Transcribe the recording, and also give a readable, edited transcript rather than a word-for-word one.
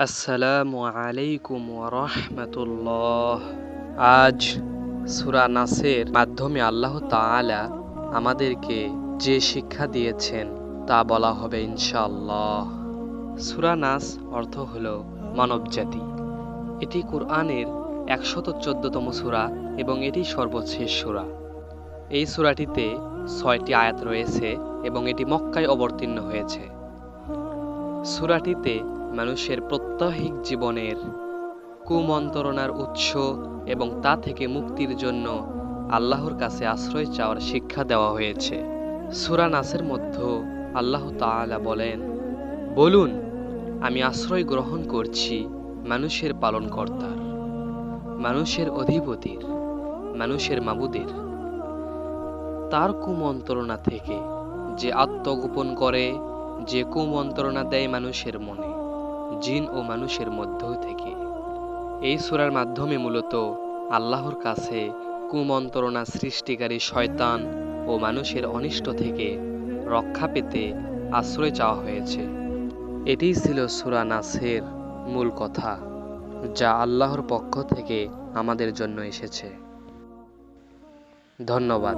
আসসালামু আলাইকুম ওয়া রাহমাতুল্লাহ। আজ সূরা নাসের মাধ্যমে আল্লাহ তাআলা আমাদেরকে যে শিক্ষা দিয়েছেন তা বলা হবে ইনশাআল্লাহ। সূরা নাস অর্থ হলো মানবজাতি। এটি কুরআনের ১১৪তম সূরা এবং এটি সর্বশেষ সূরা। এই সূরাটিতে ৬টি আয়াত রয়েছে এবং এটি মক্কায় অবতীর্ণ হয়েছে। সূরাটিতে মানুষের প্রাত্যহিক জীবনের কুমন্ত্রণার উৎস এবং তা থেকে মুক্তির জন্য আল্লাহর কাছে আশ্রয় চাওয়ার শিক্ষা দেওয়া হয়েছে। সূরা নাসের মধ্যে আল্লাহ তাআলা বলেন, বলুন, আমি আশ্রয় গ্রহণ করছি মানুষের পালনকর্তার, মানুষের অধিপতির, মানুষের মাবুদের, তার কুমন্ত্রণা থেকে, যে আত্মগোপন করে, যে কুমন্ত্রণা দেয় মানুষের মনে, জিন ও মানুষের মধ্য থেকে। এই সূরার মাধ্যমে মূলত আল্লাহর কাছে কুমন্ত্রণা সৃষ্টিকারী শয়তান ও মানুষের অনিষ্ট থেকে রক্ষা পেতে আশ্রয় চাওয়া হয়েছে। এটিই ছিল সূরা নাসের মূল কথা, যা আল্লাহর পক্ষ থেকে আমাদের জন্য এসেছে। ধন্যবাদ।